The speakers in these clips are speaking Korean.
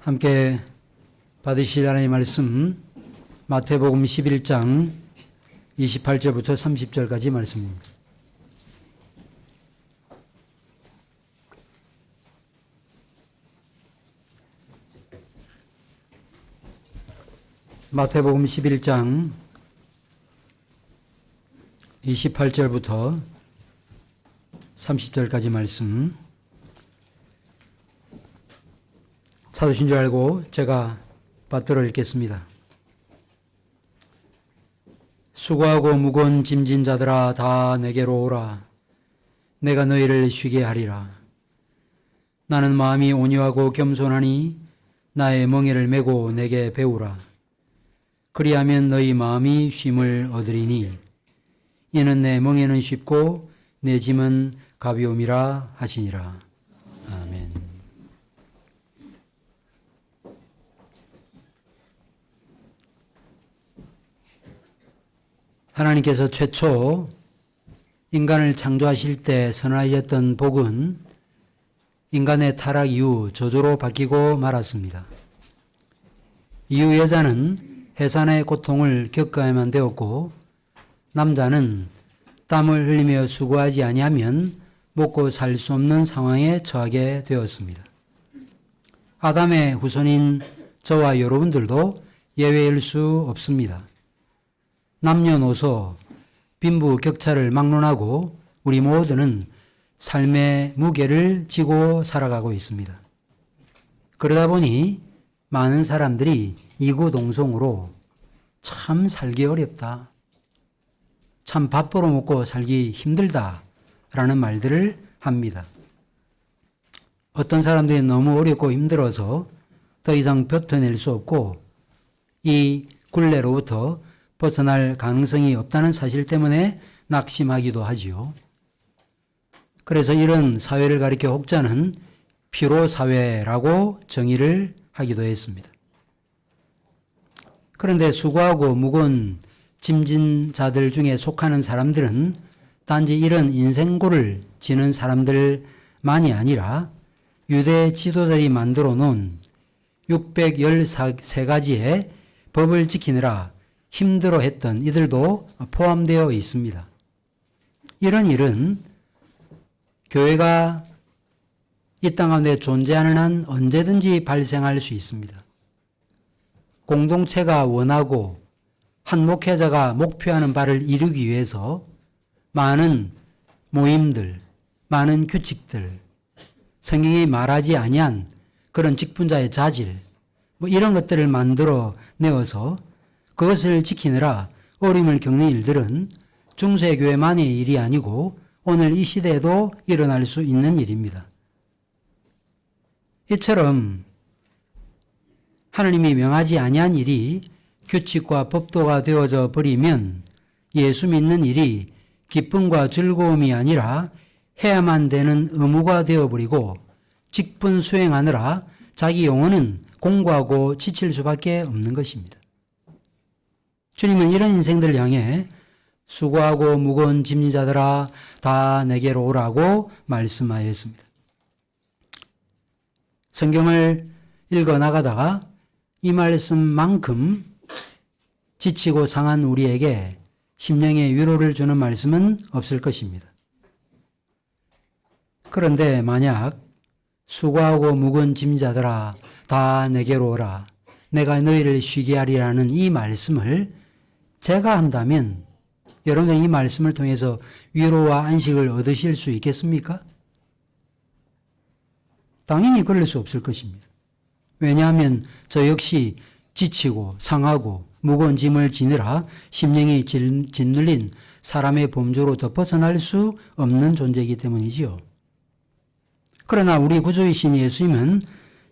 함께 받으실 하나님의 말씀 마태복음 11장 28절부터 30절까지 말씀입니다. 마태복음 11장 28절부터 30절까지 말씀 찾으신 줄 알고 제가 받들어 읽겠습니다. 수고하고 무거운 짐진 자들아 다 내게로 오라. 내가 너희를 쉬게 하리라. 나는 마음이 온유하고 겸손하니 나의 멍에를 메고 내게 배우라. 그리하면 너희 마음이 쉼을 얻으리니 이는 내 멍에는 쉽고 내 짐은 가벼움이라 하시니라. 아멘. 하나님께서 최초 인간을 창조하실 때 선언하셨던 복은 인간의 타락 이후 저주로 바뀌고 말았습니다. 이후 여자는 해산의 고통을 겪어야만 되었고 남자는 땀을 흘리며 수고하지 아니하면 먹고 살 수 없는 상황에 처하게 되었습니다. 아담의 후손인 저와 여러분들도 예외일 수 없습니다. 남녀노소 빈부격차를 막론하고 우리 모두는 삶의 무게를 지고 살아가고 있습니다. 그러다 보니 많은 사람들이 이구동성으로 참 살기 어렵다, 참 밥 벌어먹고 살기 힘들다라는 말들을 합니다. 어떤 사람들이 너무 어렵고 힘들어서 더 이상 버텨낼 수 없고 이 굴레로부터 벗어날 가능성이 없다는 사실 때문에 낙심하기도 하지요. 그래서 이런 사회를 가리켜 혹자는 피로사회라고 정의를 하기도 했습니다. 그런데 수고하고 무거운 짐진 자들 중에 속하는 사람들은 단지 이런 인생고를 지는 사람들만이 아니라 유대 지도자들이 만들어 놓은 613가지의 법을 지키느라 힘들어했던 이들도 포함되어 있습니다. 이런 일은 교회가 이 땅 가운데 존재하는 한 언제든지 발생할 수 있습니다. 공동체가 원하고 한 목회자가 목표하는 바를 이루기 위해서 많은 모임들, 많은 규칙들, 성경이 말하지 아니한 그런 직분자의 자질, 이런 것들을 만들어 내어서 그것을 지키느라 어려움을 겪는 일들은 중세교회만의 일이 아니고 오늘 이 시대에도 일어날 수 있는 일입니다. 이처럼 하나님이 명하지 아니한 일이 규칙과 법도가 되어져 버리면 예수 믿는 일이 기쁨과 즐거움이 아니라 해야만 되는 의무가 되어버리고 직분 수행하느라 자기 영혼은 공고하고 지칠 수밖에 없는 것입니다. 주님은 이런 인생들을 향해 수고하고 무거운 짐진 자들아 다 내게로 오라고 말씀하였습니다. 성경을 읽어 나가다가 이 말씀만큼 지치고 상한 우리에게 심령의 위로를 주는 말씀은 없을 것입니다. 그런데 만약 수고하고 무거운 짐진 자들아 다 내게로 오라, 내가 너희를 쉬게 하리라는 이 말씀을 제가 한다면 여러분은 이 말씀을 통해서 위로와 안식을 얻으실 수 있겠습니까? 당연히 그럴 수 없을 것입니다. 왜냐하면 저 역시 지치고 상하고 무거운 짐을 지느라 심령이 짓눌린 사람의 범주로부터 벗어날 수 없는 존재이기 때문이지요. 그러나 우리 구주이신 예수님은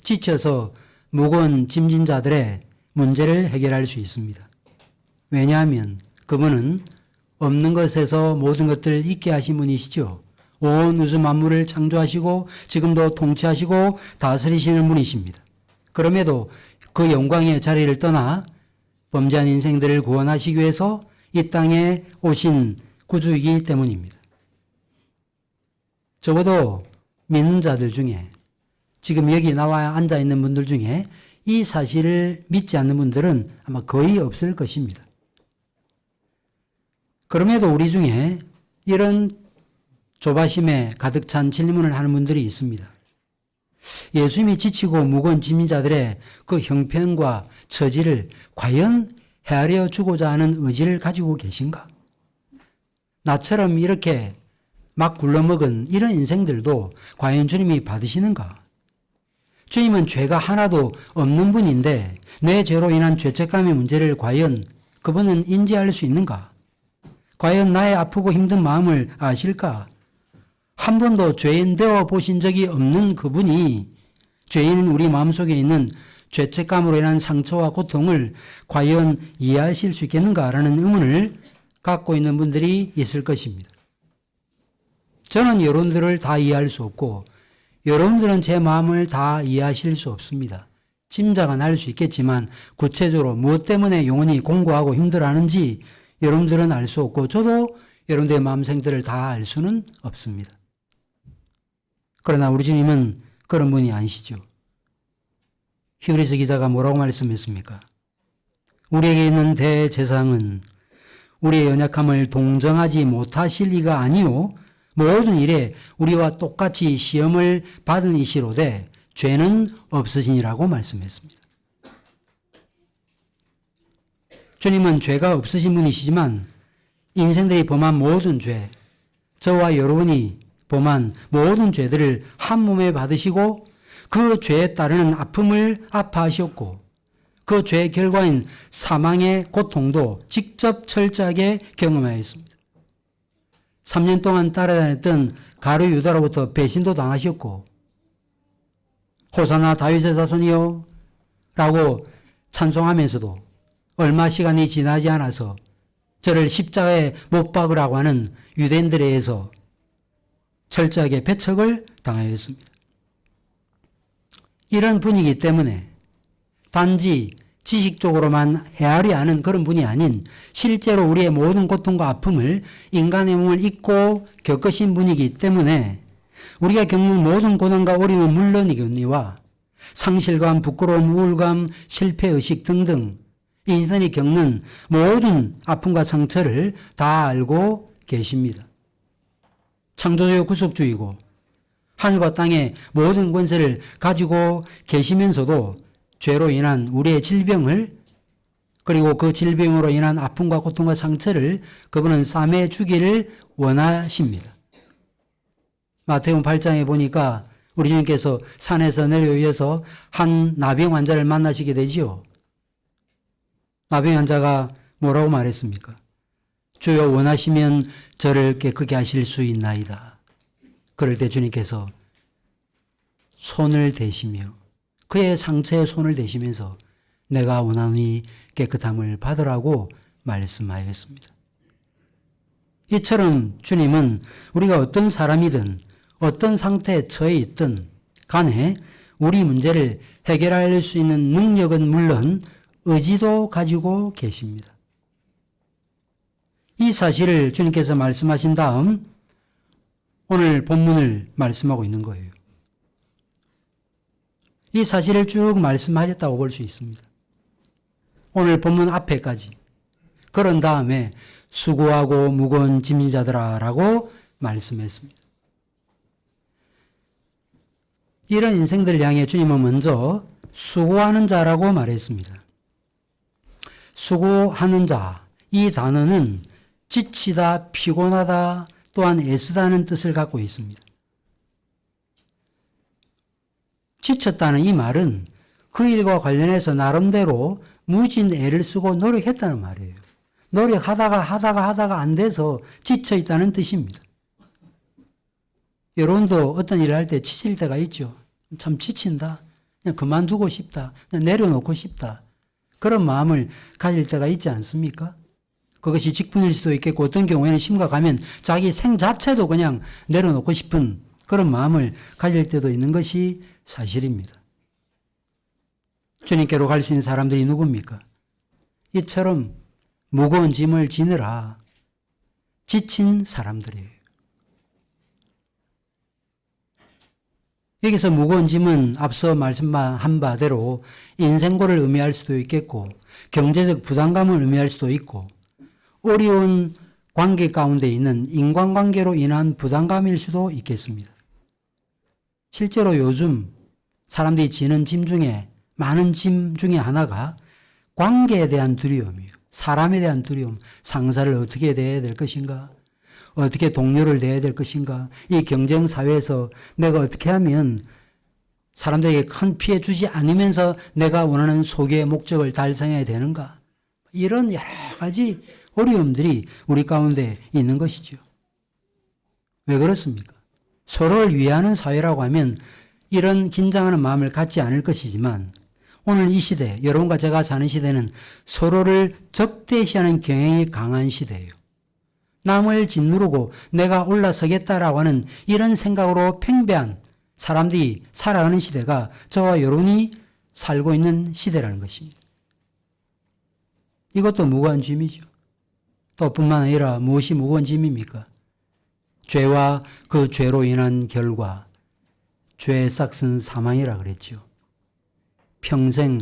지쳐서 무거운 짐진 자들의 문제를 해결할 수 있습니다. 왜냐하면 그분은 없는 것에서 모든 것들을 있게 하신 분이시죠. 온 우주 만물을 창조하시고 지금도 통치하시고 다스리시는 분이십니다. 그럼에도 그 영광의 자리를 떠나 범죄한 인생들을 구원하시기 위해서 이 땅에 오신 구주이기 때문입니다. 적어도 믿는 자들 중에 지금 여기 나와 앉아 있는 분들 중에 이 사실을 믿지 않는 분들은 아마 거의 없을 것입니다. 그럼에도 우리 중에 이런 조바심에 가득 찬 질문을 하는 분들이 있습니다. 예수님이 지치고 무거운 짐진 자들의 그 형편과 처지를 과연 헤아려 주고자 하는 의지를 가지고 계신가? 나처럼 이렇게 막 굴러먹은 이런 인생들도 과연 주님이 받으시는가? 주님은 죄가 하나도 없는 분인데 내 죄로 인한 죄책감의 문제를 과연 그분은 인지할 수 있는가? 과연 나의 아프고 힘든 마음을 아실까? 한 번도 죄인 되어 보신 적이 없는 그분이 죄인은 우리 마음속에 있는 죄책감으로 인한 상처와 고통을 과연 이해하실 수 있겠는가라는 의문을 갖고 있는 분들이 있을 것입니다. 저는 여러분들을 다 이해할 수 없고 여러분들은 제 마음을 다 이해하실 수 없습니다. 짐작은 할 수 있겠지만 구체적으로 무엇 때문에 영혼이 공고하고 힘들어하는지 여러분들은 알 수 없고 저도 여러분들의 마음생들을 다 알 수는 없습니다. 그러나 우리 주님은 그런 분이 아니시죠. 히브리서 기자가 뭐라고 말씀했습니까? 우리에게 있는 대제사장은 우리의 연약함을 동정하지 못하실 이가 아니요 모든 일에 우리와 똑같이 시험을 받은 이시로되 죄는 없으시니라고 말씀했습니다. 주님은 죄가 없으신 분이시지만 인생들이 범한 모든 죄, 저와 여러분이 범한 모든 죄들을 한 몸에 받으시고 그 죄에 따르는 아픔을 아파하셨고 그 죄의 결과인 사망의 고통도 직접 철저하게 경험하였습니다. 3년 동안 따라다녔던 가룟 유다로부터 배신도 당하셨고 호산나 다윗의 자손이요 라고 찬송하면서도 얼마 시간이 지나지 않아서 저를 십자가에 못 박으라고 하는 유대인들에 의해서 철저하게 배척을 당하였습니다. 이런 분이기 때문에 단지 지식적으로만 헤아려 하는 그런 분이 아닌 실제로 우리의 모든 고통과 아픔을 인간의 몸을 입고 겪으신 분이기 때문에 우리가 겪는 모든 고난과 어려움은 물론이거니와 상실감, 부끄러움, 우울감, 실패의식 등등 인생이 겪는 모든 아픔과 상처를 다 알고 계십니다. 창조주의 구속주이고 하늘과 땅의 모든 권세를 가지고 계시면서도 죄로 인한 우리의 질병을 그리고 그 질병으로 인한 아픔과 고통과 상처를 그분은 싸매 주기를 원하십니다. 마태복음 8장에 보니까 우리 주님께서 산에서 내려오셔서 한 나병 환자를 만나시게 되지요. 나병 환자가 뭐라고 말했습니까? 주여 원하시면 저를 깨끗게 하실 수 있나이다. 그럴 때 주님께서 손을 대시며 그의 상처에 손을 대시면서 내가 원하니 깨끗함을 받으라고 말씀하였습니다. 이처럼 주님은 우리가 어떤 사람이든 어떤 상태에 처해 있든 간에 우리 문제를 해결할 수 있는 능력은 물론 의지도 가지고 계십니다. 이 사실을 주님께서 말씀하신 다음 오늘 본문을 말씀하고 있는 거예요. 이 사실을 쭉 말씀하셨다고 볼 수 있습니다. 오늘 본문 앞에까지. 그런 다음에 수고하고 무거운 짐진 자들아 라고 말씀했습니다. 이런 인생들을 향해 주님은 먼저 수고하는 자라고 말했습니다. 수고하는 자, 이 단어는 지치다, 피곤하다, 또한 애쓰다는 뜻을 갖고 있습니다. 지쳤다는 이 말은 그 일과 관련해서 나름대로 무진 애를 쓰고 노력했다는 말이에요. 노력하다가 안 돼서 지쳐있다는 뜻입니다. 여러분도 어떤 일을 할 때 지칠 때가 있죠. 참 지친다. 그냥 그만두고 싶다. 그냥 내려놓고 싶다. 그런 마음을 가질 때가 있지 않습니까? 그것이 직분일 수도 있겠고 어떤 경우에는 심각하면 자기 생 자체도 그냥 내려놓고 싶은 그런 마음을 가질 때도 있는 것이 사실입니다. 주님께로 갈 수 있는 사람들이 누굽니까? 이처럼 무거운 짐을 지느라 지친 사람들이에요. 여기서 무거운 짐은 앞서 말씀한 바대로 인생고를 의미할 수도 있겠고 경제적 부담감을 의미할 수도 있고 어려운 관계 가운데 있는 인간관계로 인한 부담감일 수도 있겠습니다. 실제로 요즘 사람들이 지는 짐 중에 많은 짐 중에 하나가 관계에 대한 두려움이에요. 사람에 대한 두려움, 상사를 어떻게 대해야 될 것인가? 어떻게 동료를 대해야 될 것인가? 이 경쟁 사회에서 내가 어떻게 하면 사람들에게 큰 피해 주지 않으면서 내가 원하는 소개의 목적을 달성해야 되는가? 이런 여러 가지 어려움들이 우리 가운데 있는 것이죠. 왜 그렇습니까? 서로를 위하는 사회라고 하면 이런 긴장하는 마음을 갖지 않을 것이지만 오늘 이 시대, 여러분과 제가 사는 시대는 서로를 적대시하는 경향이 강한 시대예요. 남을 짓누르고 내가 올라서겠다라고 하는 이런 생각으로 팽배한 사람들이 살아가는 시대가 저와 여러분이 살고 있는 시대라는 것입니다. 이것도 무거운 짐이죠. 또 뿐만 아니라 무엇이 무거운 짐입니까? 죄와 그 죄로 인한 결과, 죄의 싹슨 사망이라 그랬죠. 평생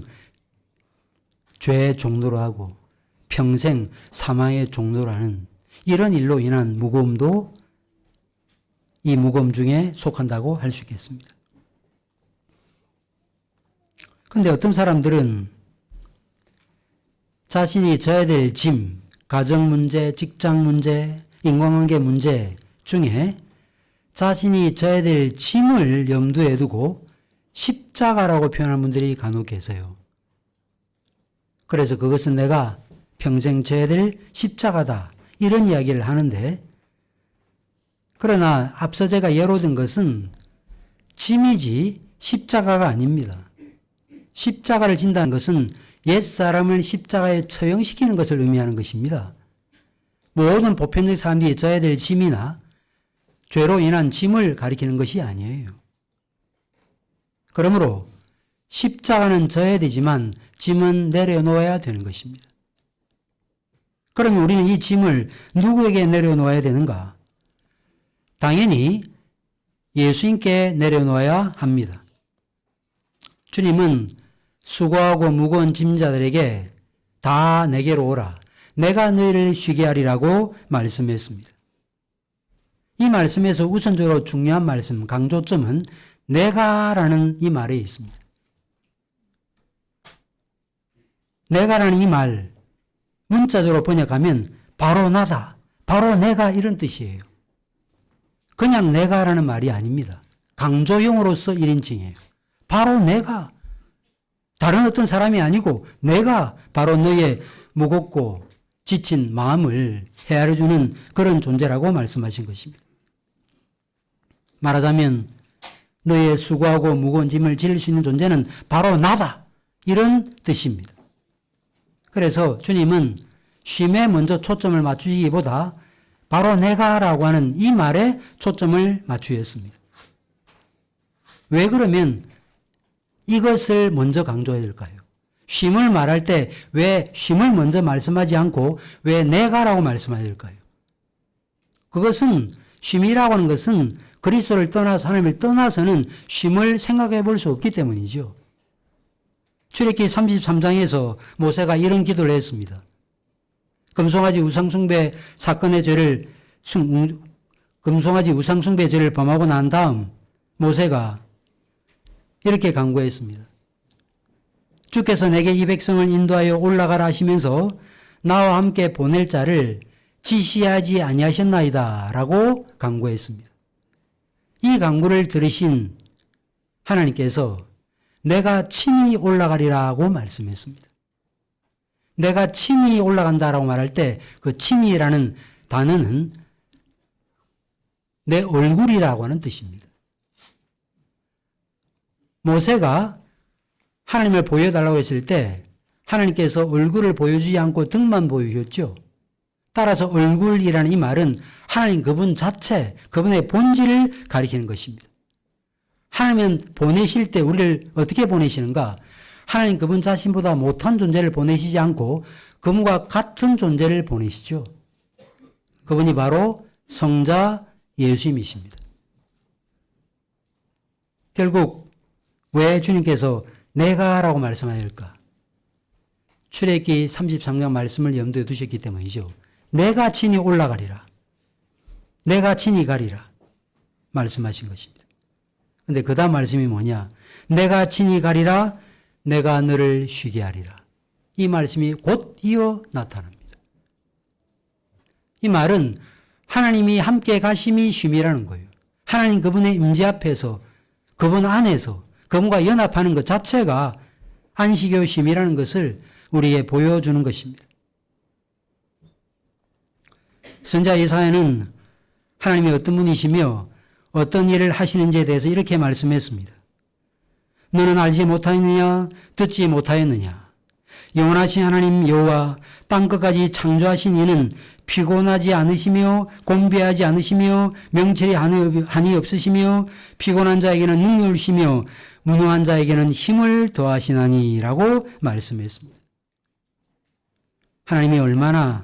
죄의 종로로 하고 평생 사망의 종로로 하는 이런 일로 인한 무거움도 이 무거움 중에 속한다고 할 수 있겠습니다. 그런데 어떤 사람들은 자신이 져야 될 짐, 가정 문제, 직장 문제, 인간관계 문제 중에 자신이 져야 될 짐을 염두에 두고 십자가라고 표현하는 분들이 간혹 계세요. 그래서 그것은 내가 평생 져야 될 십자가다. 이런 이야기를 하는데, 그러나 앞서 제가 예로 든 것은 짐이지 십자가가 아닙니다. 십자가를 진다는 것은 옛사람을 십자가에 처형시키는 것을 의미하는 것입니다. 모든 보편적 사람들이 져야 될 짐이나 죄로 인한 짐을 가리키는 것이 아니에요. 그러므로 십자가는 져야 되지만 짐은 내려놓아야 되는 것입니다. 그러면 우리는 이 짐을 누구에게 내려놓아야 되는가? 당연히 예수님께 내려놓아야 합니다. 주님은 수고하고 무거운 짐자들에게 다 내게로 오라. 내가 너희를 쉬게 하리라고 말씀했습니다. 이 말씀에서 우선적으로 중요한 말씀, 강조점은 내가라는 이 말에 있습니다. 내가라는 이 말, 문자적으로 번역하면 바로 나다, 바로 내가 이런 뜻이에요. 그냥 내가라는 말이 아닙니다. 강조용어로서 1인칭이에요. 바로 내가, 다른 어떤 사람이 아니고 내가 바로 너의 무겁고 지친 마음을 헤아려주는 그런 존재라고 말씀하신 것입니다. 말하자면 너의 수고하고 무거운 짐을 지를 수 있는 존재는 바로 나다. 이런 뜻입니다. 그래서 주님은 쉼에 먼저 초점을 맞추기보다 바로 내가라고 하는 이 말에 초점을 맞추었습니다. 왜 그러면 이것을 먼저 강조해야 될까요? 쉼을 말할 때 왜 쉼을 먼저 말씀하지 않고 왜 내가라고 말씀해야 될까요? 그것은 쉼이라고 하는 것은 그리스도를 떠나서 하나님을 떠나서는 쉼을 생각해 볼 수 없기 때문이죠. 출애굽기 33장에서 모세가 이런 기도를 했습니다. 금송아지 우상숭배 사건의 죄를 금송아지 우상숭배 죄를 범하고 난 다음 모세가 이렇게 간구했습니다. 주께서 내게 이 백성을 인도하여 올라가라 하시면서 나와 함께 보낼 자를 지시하지 아니하셨나이다 라고 간구했습니다. 이 간구를 들으신 하나님께서 내가 친히 올라가리라고 말씀했습니다. 내가 친히 올라간다라고 말할 때 그 친히라는 단어는 내 얼굴이라고 하는 뜻입니다. 모세가 하나님을 보여달라고 했을 때 하나님께서 얼굴을 보여주지 않고 등만 보여줬죠. 따라서 얼굴이라는 이 말은 하나님 그분 자체, 그분의 본질을 가리키는 것입니다. 하나님은 보내실 때 우리를 어떻게 보내시는가? 하나님 그분 자신보다 못한 존재를 보내시지 않고 그분과 같은 존재를 보내시죠. 그분이 바로 성자 예수님이십니다. 결국 왜 주님께서 내가라고 말씀하실까? 출애굽기 33장 말씀을 염두에 두셨기 때문이죠. 내가 친히 올라가리라. 내가 친히 가리라. 말씀하신 것입니다. 근데 그 다음 말씀이 뭐냐? 내가 친히 가리라. 내가 너를 쉬게 하리라. 이 말씀이 곧 이어 나타납니다. 이 말은 하나님이 함께 가심이 쉼이라는 거예요. 하나님 그분의 임재 앞에서 그분 안에서 그분과 연합하는 것 자체가 안식의 쉼이라는 것을 우리에게 보여주는 것입니다. 선지자 예사야는 하나님이 어떤 분이시며 어떤 일을 하시는지에 대해서 이렇게 말씀했습니다. 너는 알지 못하였느냐? 듣지 못하였느냐? 영원하신 하나님 여호와 땅끝까지 창조하신 이는 피곤하지 않으시며 곤비하지 않으시며 명철이 한이 없으시며 피곤한 자에게는 능력을 주시며 무능한 자에게는 힘을 더하시나니라고 말씀했습니다. 하나님이 얼마나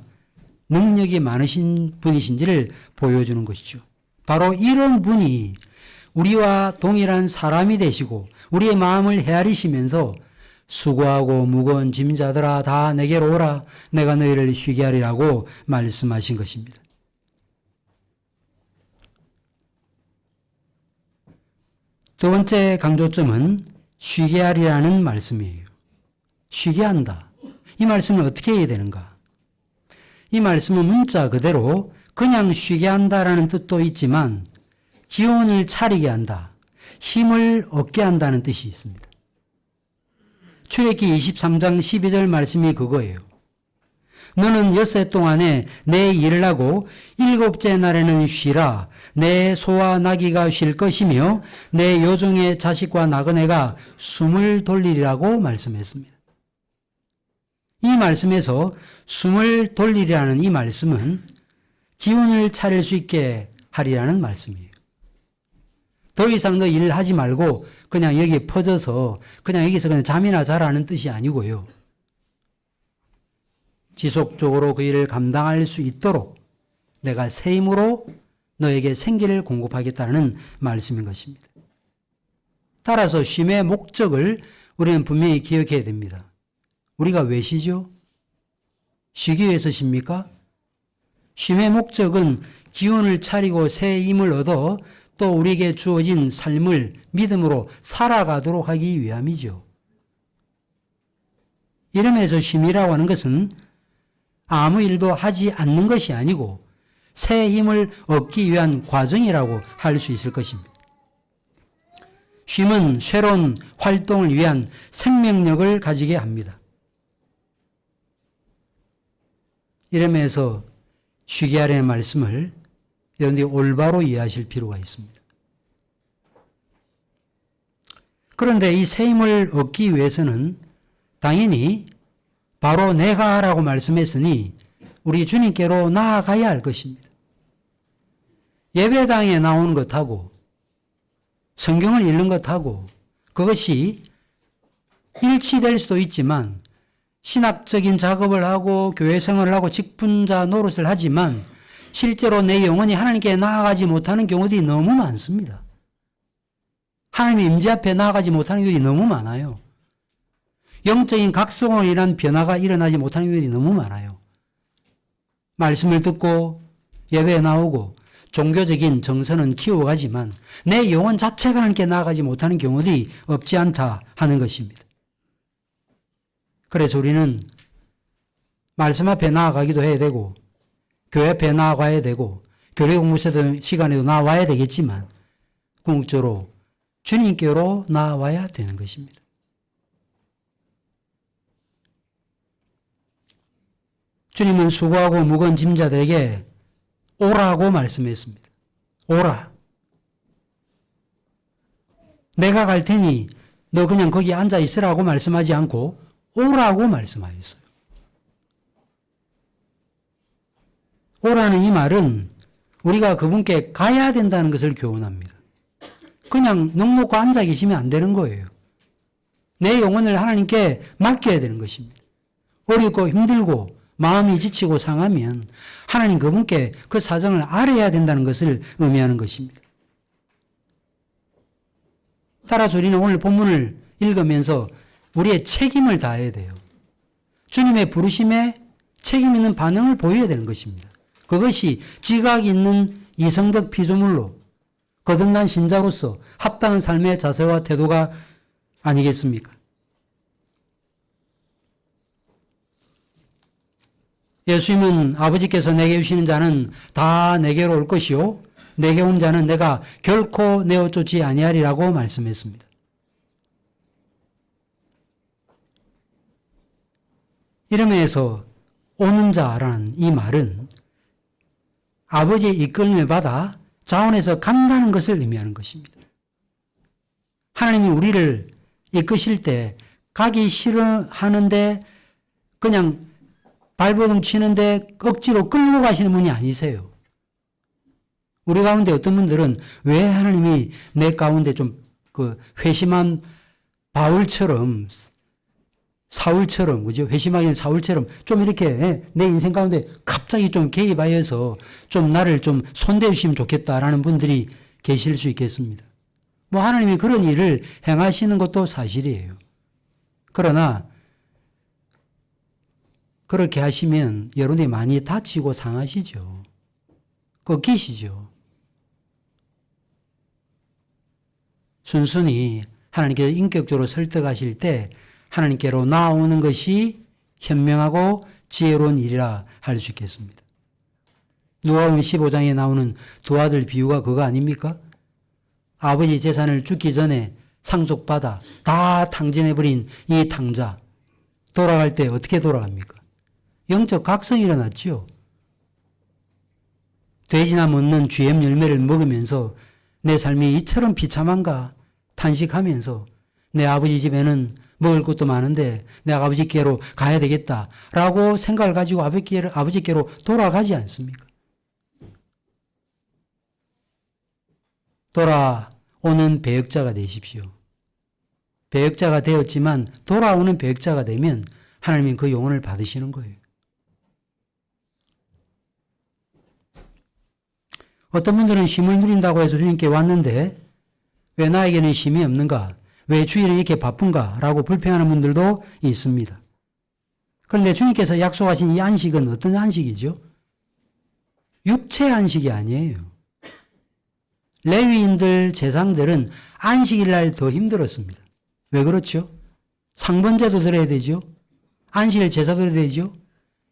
능력이 많으신 분이신지를 보여주는 것이죠. 바로 이런 분이 우리와 동일한 사람이 되시고 우리의 마음을 헤아리시면서 수고하고 무거운 짐자들아 다 내게로 오라 내가 너희를 쉬게 하리라고 말씀하신 것입니다. 두 번째 강조점은 쉬게 하리라는 말씀이에요. 쉬게 한다. 이 말씀은 어떻게 해야 되는가? 이 말씀은 문자 그대로 그냥 쉬게 한다라는 뜻도 있지만 기운을 차리게 한다. 힘을 얻게 한다는 뜻이 있습니다. 출애굽기 23장 12절 말씀이 그거예요. 너는 엿새 동안에 내 일을 하고 일곱째 날에는 쉬라. 내 소와 나귀가 쉴 것이며 내 요종의 자식과 나그네가 숨을 돌리리라고 말씀했습니다. 이 말씀에서 숨을 돌리리라는 이 말씀은 기운을 차릴 수 있게 하리라는 말씀이에요. 더 이상 너 일 하지 말고 그냥 여기 퍼져서 그냥 여기서 그냥 잠이나 자라는 뜻이 아니고요. 지속적으로 그 일을 감당할 수 있도록 내가 새 힘으로 너에게 생기를 공급하겠다는 말씀인 것입니다. 따라서 쉼의 목적을 우리는 분명히 기억해야 됩니다. 우리가 왜 쉬죠? 쉬기 위해서 쉽니까? 쉼의 목적은 기운을 차리고 새 힘을 얻어 또 우리에게 주어진 삶을 믿음으로 살아가도록 하기 위함이죠. 이러면서 쉼이라고 하는 것은 아무 일도 하지 않는 것이 아니고 새 힘을 얻기 위한 과정이라고 할 수 있을 것입니다. 쉼은 새로운 활동을 위한 생명력을 가지게 합니다. 이러면서 쉬게 하라는 말씀을 여러분들이 올바로 이해하실 필요가 있습니다. 그런데 이 새 힘을 얻기 위해서는 당연히 바로 내가 라고 말씀했으니 우리 주님께로 나아가야 할 것입니다. 예배당에 나오는 것하고 성경을 읽는 것하고 그것이 일치될 수도 있지만 신학적인 작업을 하고 교회 생활을 하고 직분자 노릇을 하지만 실제로 내 영혼이 하나님께 나아가지 못하는 경우들이 너무 많습니다. 하나님의 임재 앞에 나아가지 못하는 경우들이 너무 많아요. 영적인 각성이라는 변화가 일어나지 못하는 경우들이 너무 많아요. 말씀을 듣고 예배에 나오고 종교적인 정서는 키워가지만 내 영혼 자체가 하나님께 나아가지 못하는 경우들이 없지 않다 하는 것입니다. 그래서 우리는 말씀 앞에 나아가기도 해야 되고 교회 앞에 나아가야 되고 교회 공부 시간에도 나와야 되겠지만 궁극적으로 주님께로 나와야 되는 것입니다. 주님은 수고하고 무거운 짐자들에게 오라고 말씀했습니다. 오라. 내가 갈 테니 너 그냥 거기 앉아 있으라고 말씀하지 않고 오라고 말씀하셨어요. 오라는 이 말은 우리가 그분께 가야 된다는 것을 교훈합니다. 그냥 넉넉히 앉아 계시면 안 되는 거예요. 내 영혼을 하나님께 맡겨야 되는 것입니다. 어렵고 힘들고 마음이 지치고 상하면 하나님 그분께 그 사정을 알아야 된다는 것을 의미하는 것입니다. 따라서 우리는 오늘 본문을 읽으면서 우리의 책임을 다해야 돼요. 주님의 부르심에 책임 있는 반응을 보여야 되는 것입니다. 그것이 지각 있는 이성적 피조물로 거듭난 신자로서 합당한 삶의 자세와 태도가 아니겠습니까? 예수님은 아버지께서 내게 주시는 자는 다 내게로 올 것이요 내게 온 자는 내가 결코 내어 쫓지 아니하리라고 말씀했습니다. 이러면서 오는 자라는 이 말은 아버지의 이끌림을 받아 자원해서 간다는 것을 의미하는 것입니다. 하나님이 우리를 이끄실 때 가기 싫어하는데 그냥 발버둥 치는데 억지로 끌고 가시는 분이 아니세요. 우리 가운데 어떤 분들은 왜 하나님이 내 가운데 좀 그 회심한 바울처럼 사울처럼, 그죠? 회심하게 사울처럼 좀 이렇게 내 인생 가운데 갑자기 좀 개입하여서 좀 나를 좀 손대어 주시면 좋겠다라는 분들이 계실 수 있겠습니다. 뭐 하나님이 그런 일을 행하시는 것도 사실이에요. 그러나 그렇게 하시면 여러분이 많이 다치고 상하시죠. 꺾이시죠. 순순히 하나님께서 인격적으로 설득하실 때 하나님께로 나아오는 것이 현명하고 지혜로운 일이라 할 수 있겠습니다. 누가복음 15장에 나오는 두 아들 비유가 그거 아닙니까? 아버지 재산을 죽기 전에 상속받아 다 탕진해버린 이 탕자 돌아갈 때 어떻게 돌아갑니까? 영적 각성이 일어났지요. 돼지나 먹는 쥐의 열매를 먹으면서 내 삶이 이처럼 비참한가 탄식하면서 내 아버지 집에는 먹을 것도 많은데 내가 아버지께로 가야 되겠다라고 생각을 가지고 아버지께로 돌아가지 않습니까? 돌아오는 배역자가 되십시오. 배역자가 되었지만 돌아오는 배역자가 되면 하나님은 그 영혼을 받으시는 거예요. 어떤 분들은 쉼을 누린다고 해서 주님께 왔는데 왜 나에게는 쉼이 없는가? 왜 주일은 이렇게 바쁜가? 라고 불평하는 분들도 있습니다. 그런데 주님께서 약속하신 이 안식은 어떤 안식이죠? 육체 안식이 아니에요. 레위인들, 제사장들은 안식일날 더 힘들었습니다. 왜 그렇죠? 상번제도 드려야 되죠? 안식일 제사도 드려야 되죠?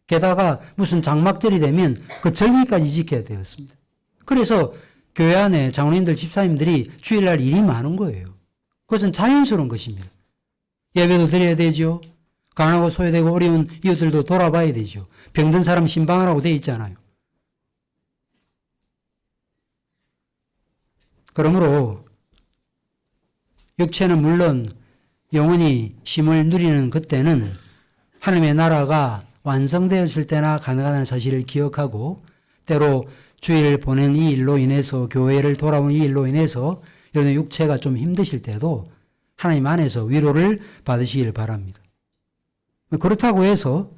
게다가 무슨 장막절이 되면 그 절기까지 지켜야 되었습니다. 그래서 교회 안에 장로님들, 집사님들이 주일날 일이 많은 거예요. 그것은 자연스러운 것입니다. 예배도 드려야 되죠. 가난하고 소외되고 어려운 이웃들도 돌아봐야 되죠. 병든 사람 신방하라고 되어 있잖아요. 그러므로 육체는 물론 영원히 쉼을 누리는 그때는 하나님의 나라가 완성되었을 때나 가능하다는 사실을 기억하고 때로 주일을 보낸 이 일로 인해서 교회를 돌아온 이 일로 인해서 여러분의 육체가 좀 힘드실 때도 하나님 안에서 위로를 받으시길 바랍니다. 그렇다고 해서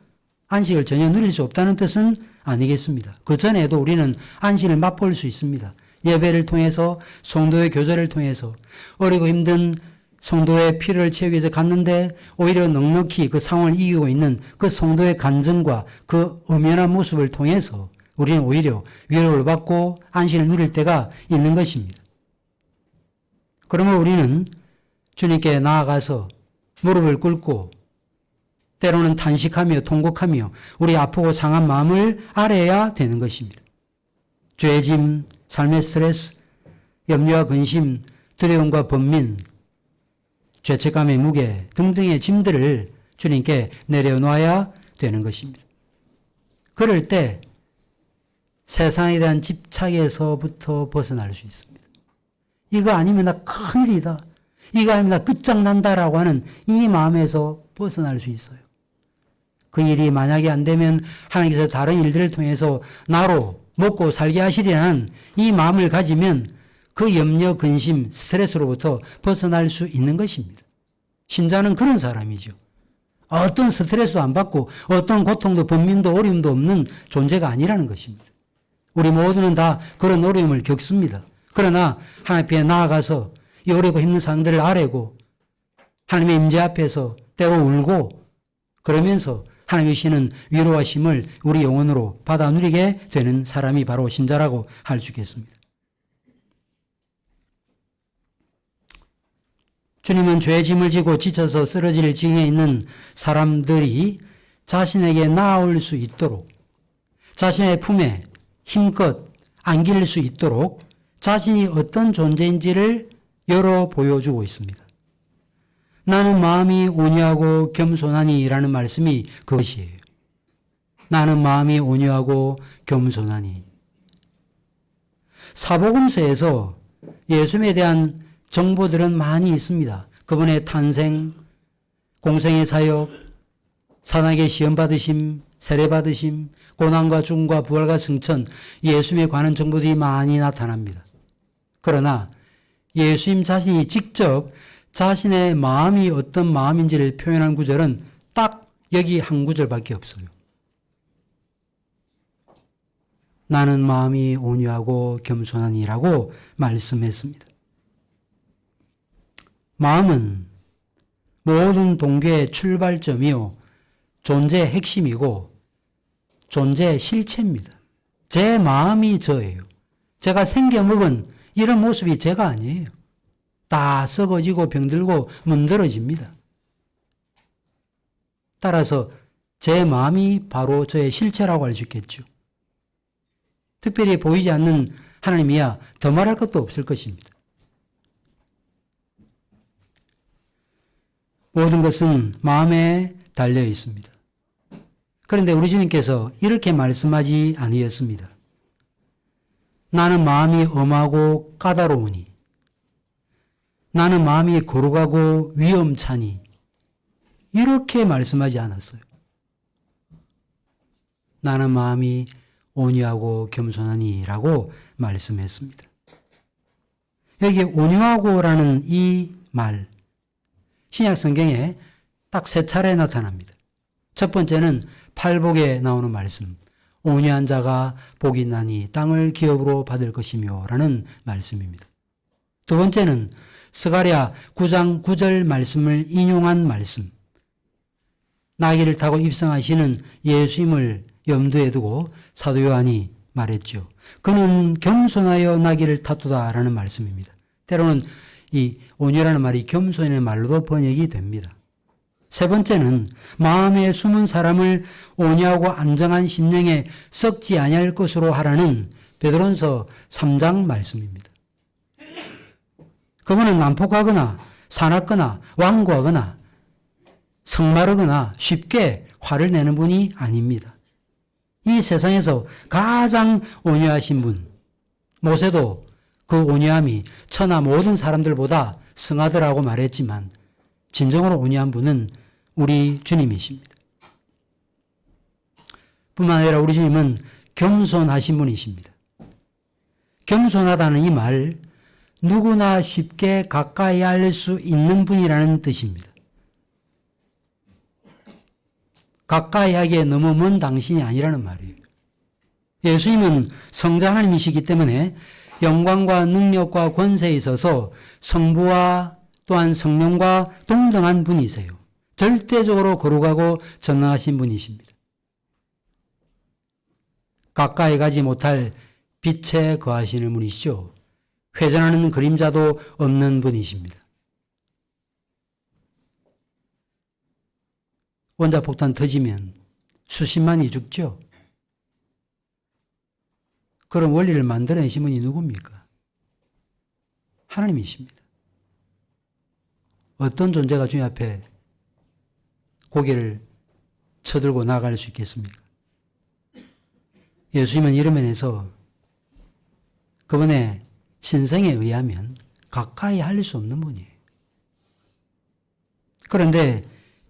안식을 전혀 누릴 수 없다는 뜻은 아니겠습니다. 그 전에도 우리는 안식을 맛볼 수 있습니다. 예배를 통해서 성도의 교제를 통해서 어리고 힘든 성도의 필요를 채우기 위해서 갔는데 오히려 넉넉히 그 상황을 이기고 있는 그 성도의 간증과 그 엄연한 모습을 통해서 우리는 오히려 위로를 받고 안식을 누릴 때가 있는 것입니다. 그러면 우리는 주님께 나아가서 무릎을 꿇고 때로는 탄식하며 통곡하며 우리 아프고 상한 마음을 아뢰야 되는 것입니다. 죄의 짐, 삶의 스트레스, 염려와 근심, 두려움과 번민, 죄책감의 무게 등등의 짐들을 주님께 내려놓아야 되는 것입니다. 그럴 때 세상에 대한 집착에서부터 벗어날 수 있습니다. 이거 아니면 나 큰일이다. 이거 아니면 나 끝장난다라고 하는 이 마음에서 벗어날 수 있어요. 그 일이 만약에 안 되면 하나님께서 다른 일들을 통해서 나로 먹고 살게 하시리라는 이 마음을 가지면 그 염려, 근심, 스트레스로부터 벗어날 수 있는 것입니다. 신자는 그런 사람이죠. 어떤 스트레스도 안 받고 어떤 고통도 번민도 어려움도 없는 존재가 아니라는 것입니다. 우리 모두는 다 그런 어려움을 겪습니다. 그러나 하나님 앞에 나아가서 여리고 힘든 사람들을 아뢰고 하나님의 임재 앞에서 때로 울고 그러면서 하나님 주시는 위로와 힘을 우리 영혼으로 받아 누리게 되는 사람이 바로 신자라고 할 수 있겠습니다. 주님은 죄의 짐을 지고 지쳐서 쓰러질 지경에 있는 사람들이 자신에게 나아올 수 있도록 자신의 품에 힘껏 안길 수 있도록 자신이 어떤 존재인지를 열어 보여주고 있습니다. 나는 마음이 온유하고 겸손하니 라는 말씀이 그것이에요. 나는 마음이 온유하고 겸손하니. 사복음서에서 예수님에 대한 정보들은 많이 있습니다. 그분의 탄생, 공생의 사역, 사단에게 시험받으심, 세례받으심, 고난과 죽음과 부활과 승천, 예수님에 관한 정보들이 많이 나타납니다. 그러나 예수님 자신이 직접 자신의 마음이 어떤 마음인지를 표현한 구절은 딱 여기 한 구절밖에 없어요. 나는 마음이 온유하고 겸손하니라고 말씀했습니다. 마음은 모든 동기의 출발점이요, 존재의 핵심이고 존재의 실체입니다. 제 마음이 저예요. 제가 생겨먹은 이런 모습이 제가 아니에요. 다 썩어지고 병들고 문드러집니다. 따라서 제 마음이 바로 저의 실체라고 할 수 있겠죠. 특별히 보이지 않는 하나님이야 더 말할 것도 없을 것입니다. 모든 것은 마음에 달려 있습니다. 그런데 우리 주님께서 이렇게 말씀하지 아니었습니다. 나는 마음이 엄하고 까다로우니, 나는 마음이 거룩하고 위험차니, 이렇게 말씀하지 않았어요. 나는 마음이 온유하고 겸손하니 라고 말씀했습니다. 여기 온유하고라는 이 말, 신약 성경에 딱 세 차례 나타납니다. 첫 번째는 팔복에 나오는 말씀, 온유한 자가 복이 있나니 땅을 기업으로 받을 것이며 라는 말씀입니다. 두 번째는 스가랴 9장 9절 말씀을 인용한 말씀, 나귀를 타고 입성하시는 예수님을 염두에 두고 사도 요한이 말했죠. 그는 겸손하여 나귀를 탔도다 라는 말씀입니다. 때로는 이 온유라는 말이 겸손의 말로도 번역이 됩니다. 세 번째는 마음에 숨은 사람을 온유하고 안정한 심령에 썩지 아니할 것으로 하라는 베드로전서 3장 말씀입니다. 그분은 난폭하거나 사납거나 완고하거나 성마르거나 쉽게 화를 내는 분이 아닙니다. 이 세상에서 가장 온유하신 분, 모세도 그 온유함이 천하 모든 사람들보다 승하더라고 말했지만 진정으로 온유한 분은 우리 주님이십니다. 뿐만 아니라 우리 주님은 겸손하신 분이십니다. 겸손하다는 이 말, 누구나 쉽게 가까이 할 수 있는 분이라는 뜻입니다. 가까이 하기에 너무 먼 당신이 아니라는 말이에요. 예수님은 성자 하나님이시기 때문에 영광과 능력과 권세에 있어서 성부와 또한 성령과 동등한 분이세요. 절대적으로 거룩하고 전능하신 분이십니다. 가까이 가지 못할 빛에 거하시는 분이시죠. 회전하는 그림자도 없는 분이십니다. 원자폭탄 터지면 수십만이 죽죠. 그런 원리를 만들어내신 분이 누굽니까? 하나님이십니다. 어떤 존재가 주님 앞에 고개를 쳐들고 나아갈 수 있겠습니까? 예수님은 이런 면에서 그분의 신성에 의하면 가까이 할 수 없는 분이에요. 그런데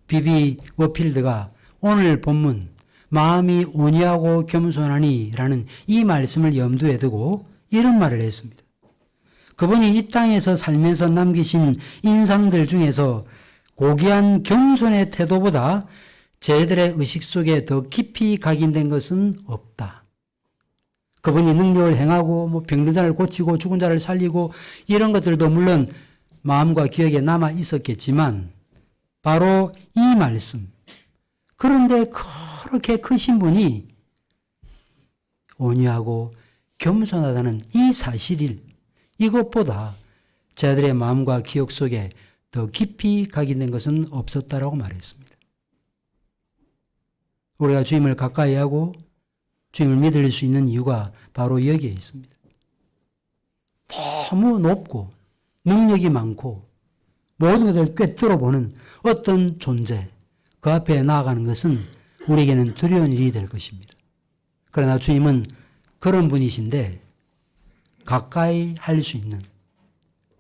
비비 워필드가 오늘 본문 마음이 온유하고 겸손하니 라는 이 말씀을 염두에 두고 이런 말을 했습니다. 그분이 이 땅에서 살면서 남기신 인상들 중에서 고귀한 겸손의 태도보다 저희들의 의식 속에 더 깊이 각인된 것은 없다. 그분이 능력을 행하고 병든 자를 고치고 죽은 자를 살리고 이런 것들도 물론 마음과 기억에 남아 있었겠지만 바로 이 말씀, 그런데 그렇게 크신 분이 온유하고 겸손하다는 이 사실을 이것보다 저들의 마음과 기억 속에 더 깊이 각인된 것은 없었다라고 말했습니다. 우리가 주님을 가까이 하고 주님을 믿을 수 있는 이유가 바로 여기에 있습니다. 너무 높고 능력이 많고 모든 것을 꿰뚫어 보는 어떤 존재, 그 앞에 나아가는 것은 우리에게는 두려운 일이 될 것입니다. 그러나 주님은 그런 분이신데 가까이 할 수 있는,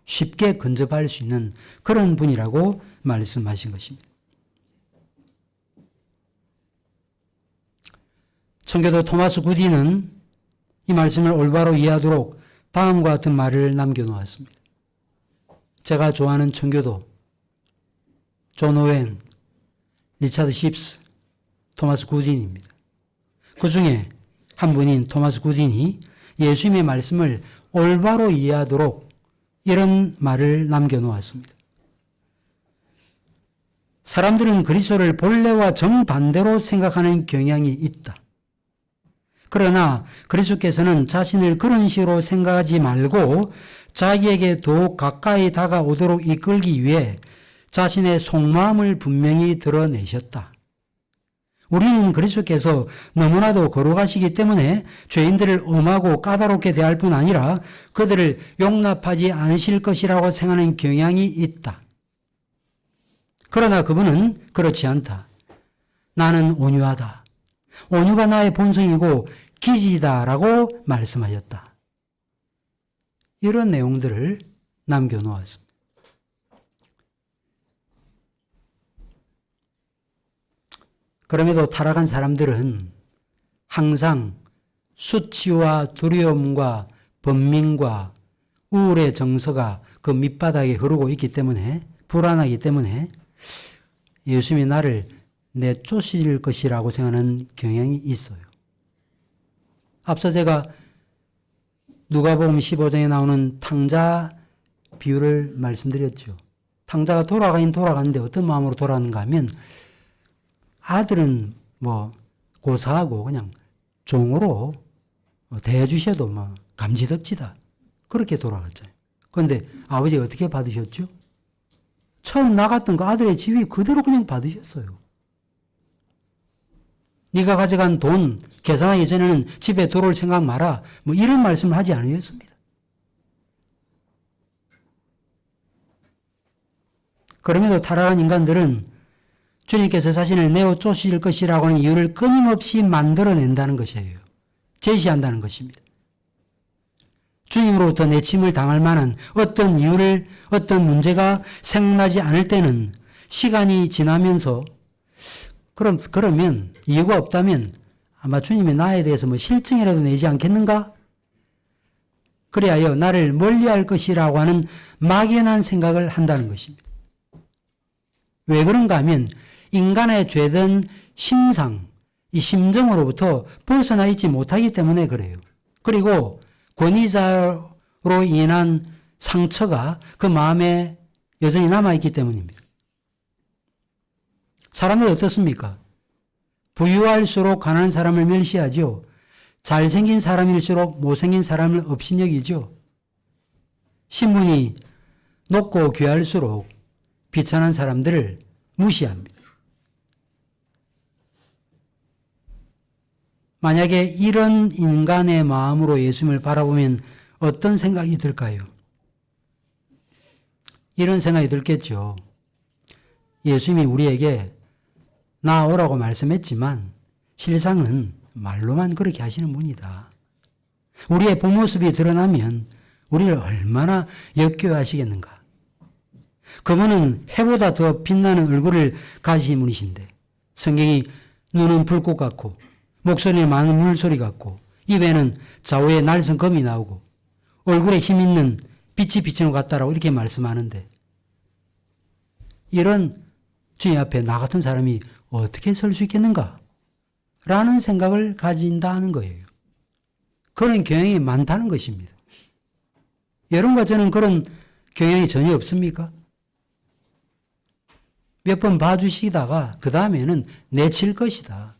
쉽게 근접할 수 있는 그런 분이라고 말씀하신 것입니다. 청교도 토마스 구디는 이 말씀을 올바로 이해하도록 다음과 같은 말을 남겨놓았습니다. 제가 좋아하는 청교도 존 오웬, 리차드 십스, 토마스 구딘입니다. 그 중에 한 분인 토마스 구딘이 예수님의 말씀을 올바로 이해하도록 이런 말을 남겨놓았습니다. 사람들은 그리스도를 본래와 정반대로 생각하는 경향이 있다. 그러나 그리스도께서는 자신을 그런 식으로 생각하지 말고 자기에게 더욱 가까이 다가오도록 이끌기 위해 자신의 속마음을 분명히 드러내셨다. 우리는 그리스도께서 너무나도 거룩하시기 때문에 죄인들을 엄하고 까다롭게 대할 뿐 아니라 그들을 용납하지 않으실 것이라고 생각하는 경향이 있다. 그러나 그분은 그렇지 않다. 나는 온유하다. 온유가 나의 본성이고 기질이다라고 말씀하셨다. 이런 내용들을 남겨놓았습니다. 그럼에도 타락한 사람들은 항상 수치와 두려움과 번민과 우울의 정서가 그 밑바닥에 흐르고 있기 때문에, 불안하기 때문에 예수님이 나를 내쫓을 것이라고 생각하는 경향이 있어요. 앞서 제가 누가복음 15장에 나오는 탕자 비유를 말씀드렸죠. 탕자가 돌아가긴 돌아가는데 어떤 마음으로 돌아가는가 하면 아들은 고사하고 그냥 종으로 대해주셔도 감지덕지다. 그렇게 돌아갔잖아요. 그런데 아버지가 어떻게 받으셨죠? 처음 나갔던 그 아들의 지위 그대로 그냥 받으셨어요. 네가 가져간 돈 계산하기 전에는 집에 들어올 생각 마라. 이런 말씀을 하지 않으셨습니다. 그럼에도 타락한 인간들은 주님께서 자신을 내어 쫓으실 것이라고 하는 이유를 끊임없이 만들어낸다는 것이에요. 제시한다는 것입니다. 주님으로부터 내침을 당할 만한 어떤 이유를, 어떤 문제가 생각나지 않을 때는 시간이 지나면서 그러면 이유가 없다면 아마 주님이 나에 대해서 실증이라도 내지 않겠는가? 그래야 나를 멀리할 것이라고 하는 막연한 생각을 한다는 것입니다. 왜 그런가 하면 인간의 죄된 심상, 이 심정으로부터 벗어나 있지 못하기 때문에 그래요. 그리고 권위자로 인한 상처가 그 마음에 여전히 남아있기 때문입니다. 사람은 어떻습니까? 부유할수록 가난한 사람을 멸시하죠. 잘생긴 사람일수록 못생긴 사람을 업신여기죠. 신분이 높고 귀할수록 비천한 사람들을 무시합니다. 만약에 이런 인간의 마음으로 예수님을 바라보면 어떤 생각이 들까요? 이런 생각이 들겠죠. 예수님이 우리에게 나오라고 말씀했지만 실상은 말로만 그렇게 하시는 분이다. 우리의 본 모습이 드러나면 우리를 얼마나 역겨워하시겠는가. 그분은 해보다 더 빛나는 얼굴을 가지신 분이신데 성경이 눈은 불꽃 같고 목소리는 많은 물소리 같고 입에는 좌우에 날선 검이 나오고 얼굴에 힘 있는 빛이 비치는 것 같다라고 이렇게 말씀하는데 이런 주님 앞에 나 같은 사람이 어떻게 설 수 있겠는가? 라는 생각을 가진다는 거예요. 그런 경향이 많다는 것입니다. 여러분과 저는 그런 경향이 전혀 없습니까? 몇 번 봐주시다가 그 다음에는 내칠 것이다.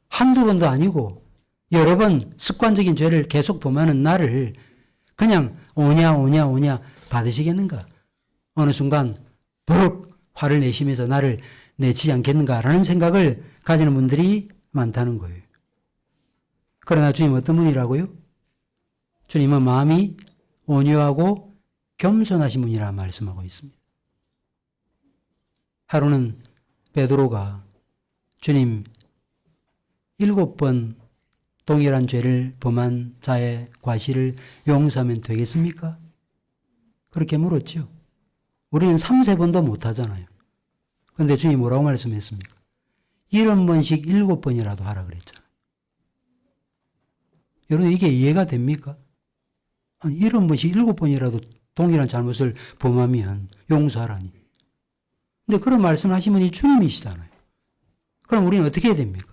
한두 번도 아니고 여러 번 습관적인 죄를 계속 범하는 나를 그냥 오냐 받으시겠는가? 어느 순간 버럭 화를 내시면서 나를 내치지 않겠는가라는 생각을 가지는 분들이 많다는 거예요. 그러나 주님 어떤 분이라고요? 주님은 마음이 온유하고 겸손하신 분이라 말씀하고 있습니다. 하루는 베드로가 주님 7번 동일한 죄를 범한 자의 과실을 용서하면 되겠습니까? 그렇게 물었죠. 우리는 3-4번도 못하잖아요. 그런데 주님이 뭐라고 말씀했습니까? 70번씩 7번이라도 하라 그랬잖아요. 여러분 이게 이해가 됩니까? 한 70번씩 7번이라도 동일한 잘못을 범하면 용서하라니. 근데 그런 말씀을 하신 분이 주님이시잖아요. 그럼 우리는 어떻게 해야 됩니까?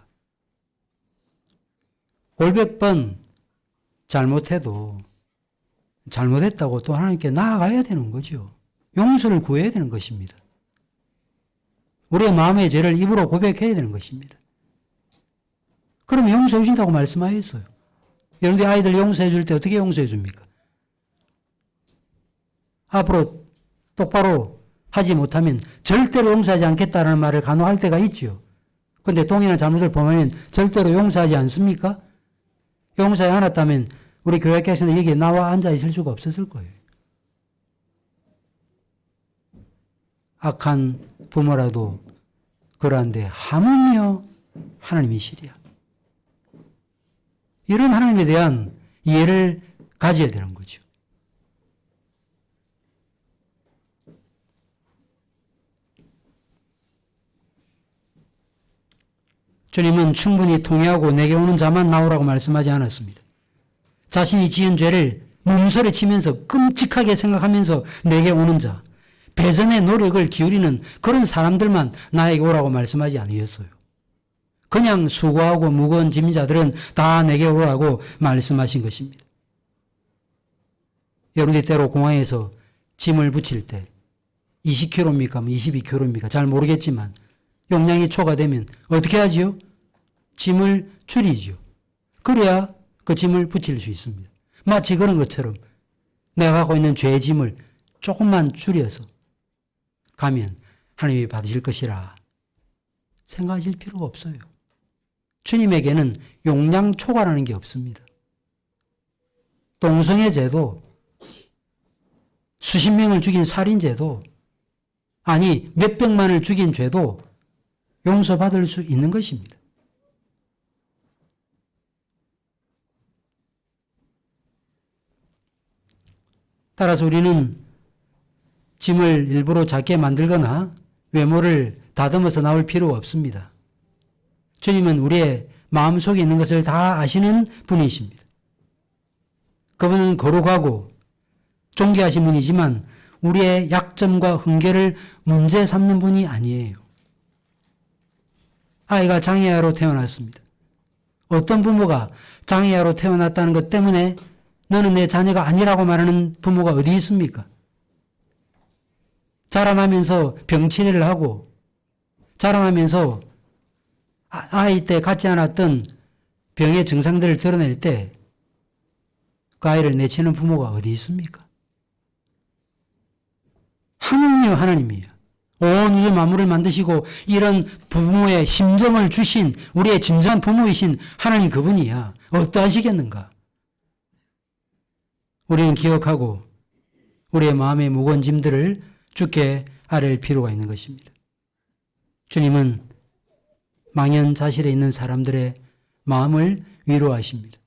500번 잘못해도 잘못했다고 또 하나님께 나아가야 되는 거죠. 용서를 구해야 되는 것입니다. 우리의 마음의 죄를 입으로 고백해야 되는 것입니다. 그러면 용서해 주신다고 말씀하셨어요. 여러분들 아이들 용서해 줄 때 어떻게 용서해 줍니까? 앞으로 똑바로 하지 못하면 절대로 용서하지 않겠다는 말을 간혹 할 때가 있죠. 그런데 동일한 잘못을 범하면 절대로 용서하지 않습니까? 용서하지 않았다면 우리 교회께서는 여기에 나와 앉아 있을 수가 없었을 거예요. 악한 부모라도 그러한데 하물며 하나님이시랴. 이런 하나님에 대한 이해를 가져야 되는 거죠. 주님은 충분히 통회하고 내게 오는 자만 나오라고 말씀하지 않았습니다. 자신이 지은 죄를 몸서리치면서 끔찍하게 생각하면서 내게 오는 자, 배전의 노력을 기울이는 그런 사람들만 나에게 오라고 말씀하지 않으셨어요. 그냥 수고하고 무거운 짐 자들은 다 내게 오라고 말씀하신 것입니다. 여러분들 때로 공항에서 짐을 붙일 때 20kg입니까? 22kg입니까? 잘 모르겠지만 용량이 초과되면 어떻게 하지요? 짐을 줄이죠. 그래야 그 짐을 붙일 수 있습니다. 마치 그런 것처럼 내가 갖고 있는 죄의 짐을 조금만 줄여서 가면 하나님이 받으실 것이라 생각하실 필요가 없어요. 주님에게는 용량 초과라는 게 없습니다. 동성애 죄도 수십 명을 죽인 살인죄도 아니 몇백만을 죽인 죄도 용서받을 수 있는 것입니다. 따라서 우리는 짐을 일부러 작게 만들거나 외모를 다듬어서 나올 필요가 없습니다. 주님은 우리의 마음속에 있는 것을 다 아시는 분이십니다. 그분은 거룩하고 존귀하신 분이지만 우리의 약점과 흠결을 문제 삼는 분이 아니에요. 아이가 장애아로 태어났습니다. 어떤 부모가 장애아로 태어났다는 것 때문에 너는 내 자녀가 아니라고 말하는 부모가 어디 있습니까? 자라나면서 병치레를 하고 자라나면서 아이 때 갖지 않았던 병의 증상들을 드러낼 때 그 아이를 내치는 부모가 어디 있습니까? 하나님이요, 하나님이에요. 온 우주 만물을 만드시고 이런 부모의 심정을 주신 우리의 진정한 부모이신 하나님 그분이야. 어떠하시겠는가? 우리는 기억하고 우리의 마음의 무거운 짐들을 주께 아뢰 필요가 있는 것입니다. 주님은 망연자실에 있는 사람들의 마음을 위로하십니다.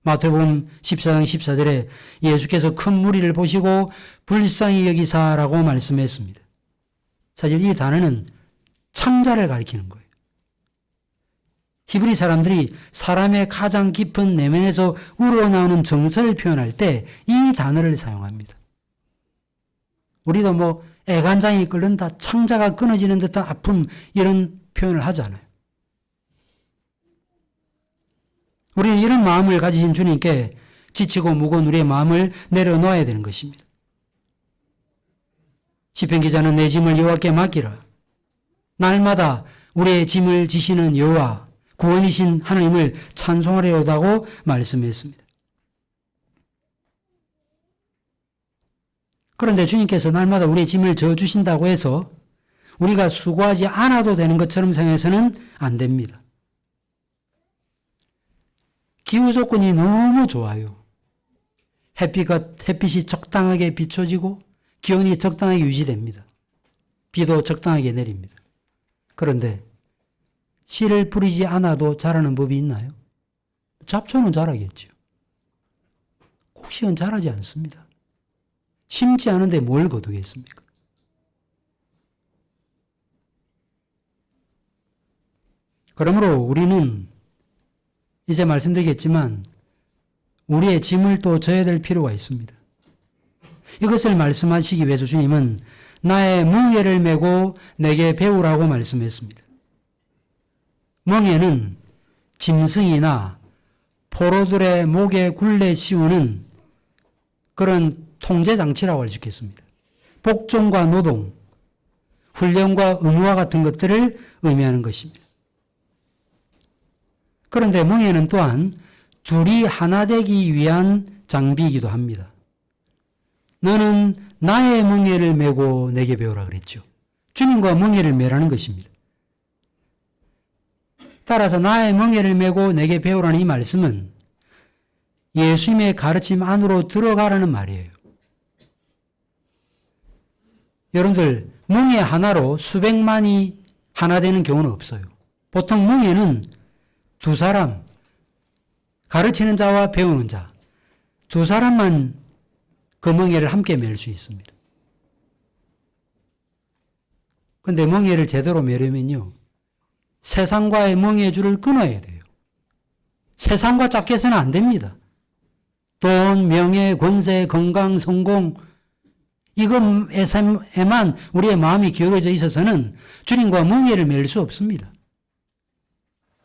마태복음 14장 14절에 예수께서 큰 무리를 보시고 불쌍히 여기사라고 말씀했습니다. 사실 이 단어는 창자를 가리키는 거예요. 히브리 사람들이 사람의 가장 깊은 내면에서 우러나오는 정서를 표현할 때 이 단어를 사용합니다. 우리도 뭐 애간장이 끓는다, 창자가 끊어지는 듯한 아픔 이런 표현을 하잖아요. 우리는 이런 마음을 가지신 주님께 지치고 무거운 우리의 마음을 내려놓아야 되는 것입니다. 시편 기자는 내 짐을 여호와께 맡기라. 날마다 우리의 짐을 지시는 여호와, 구원이신 하나님을 찬송하려다고 말씀했습니다. 그런데 주님께서 날마다 우리의 짐을 져주신다고 해서 우리가 수고하지 않아도 되는 것처럼 생각해서는 안 됩니다. 기후 조건이 너무 좋아요. 햇빛이 적당하게 비춰지고 기온이 적당하게 유지됩니다. 비도 적당하게 내립니다. 그런데 씨를 뿌리지 않아도 자라는 법이 있나요? 잡초는 자라겠죠. 곡식은 자라지 않습니다. 심지 않은데 뭘 거두겠습니까? 그러므로 우리는 이제 말씀드리겠지만 우리의 짐을 또 져야 될 필요가 있습니다. 이것을 말씀하시기 위해서 주님은 나의 멍에를 메고 내게 배우라고 말씀했습니다. 멍에는 짐승이나 포로들의 목에 굴레 씌우는 그런 통제장치라고 할 수 있겠습니다. 복종과 노동, 훈련과 의무와 같은 것들을 의미하는 것입니다. 그런데 멍에는 또한 둘이 하나 되기 위한 장비이기도 합니다. 너는 나의 멍에를 메고 내게 배우라 그랬죠. 주님과 멍에를 메라는 것입니다. 따라서 나의 멍에를 메고 내게 배우라는 이 말씀은 예수님의 가르침 안으로 들어가라는 말이에요. 여러분들 멍에 하나로 수백만이 하나 되는 경우는 없어요. 보통 멍에는 두 사람, 가르치는 자와 배우는 자, 두 사람만 그 멍에를 함께 맬 수 있습니다. 그런데 멍에를 제대로 매려면요, 세상과의 멍에줄을 끊어야 돼요. 세상과 짝해서는 안 됩니다. 돈, 명예, 권세, 건강, 성공, 이것에만 우리의 마음이 기울어져 있어서는 주님과 멍에를 맬 수 없습니다.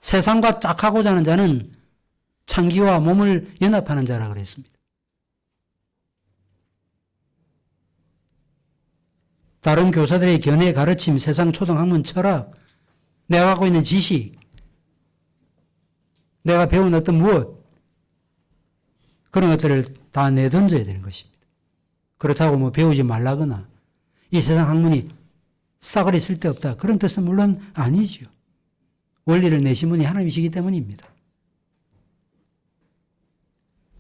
세상과 짝하고자 하는 자는 창기와 몸을 연합하는 자라 그랬습니다. 다른 교사들의 견해, 가르침, 세상 초등학문, 철학, 내가 갖고 있는 지식, 내가 배운 어떤 무엇, 그런 것들을 다 내던져야 되는 것입니다. 그렇다고 뭐 배우지 말라거나 이 세상 학문이 싸그리 쓸데없다, 그런 뜻은 물론 아니지요. 원리를 내신 분이 하나님이시기 때문입니다.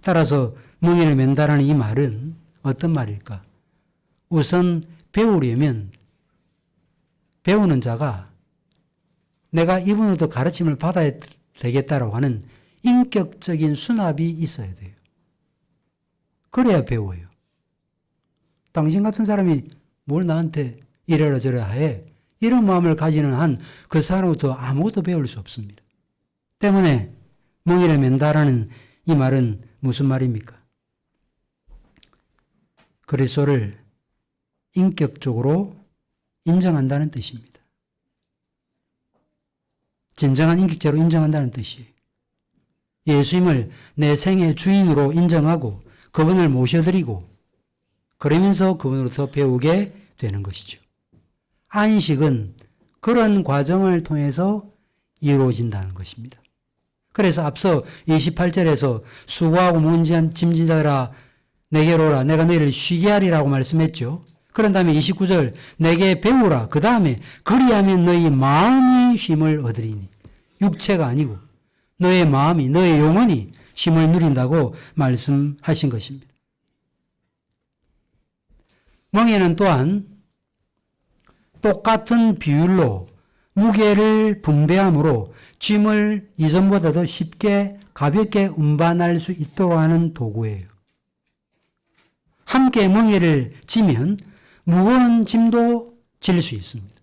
따라서 멍에를 맨다라는 이 말은 어떤 말일까? 우선 배우려면 배우는 자가 내가 이분으로도 가르침을 받아야 되겠다라고 하는 인격적인 수납이 있어야 돼요. 그래야 배워요. 당신 같은 사람이 뭘 나한테 이래라 저래라 해, 이런 마음을 가지는 한 그 사람부터 아무것도 배울 수 없습니다. 때문에 멍에를 맨다라는 이 말은 무슨 말입니까? 그리스도를 인격적으로 인정한다는 뜻입니다. 진정한 인격자로 인정한다는 뜻이에요. 예수님을 내 생의 주인으로 인정하고 그분을 모셔드리고 그러면서 그분으로부터 배우게 되는 것이죠. 안식은 그런 과정을 통해서 이루어진다는 것입니다. 그래서 앞서 28절에서 수고하고 무거운 짐진 자들아 내게로 오라 내가 너희를 쉬게 하리라고 말씀했죠. 그런 다음에 29절 내게 배우라. 그 다음에 그리하면 너희 마음이 쉼을 얻으리니, 육체가 아니고 너의 마음이, 너의 영혼이 쉼을 누린다고 말씀하신 것입니다. 멍에는 또한 똑같은 비율로 무게를 분배함으로 짐을 이전보다도 쉽게 가볍게 운반할 수 있도록 하는 도구예요. 함께 멍에를 지면 무거운 짐도 질 수 있습니다.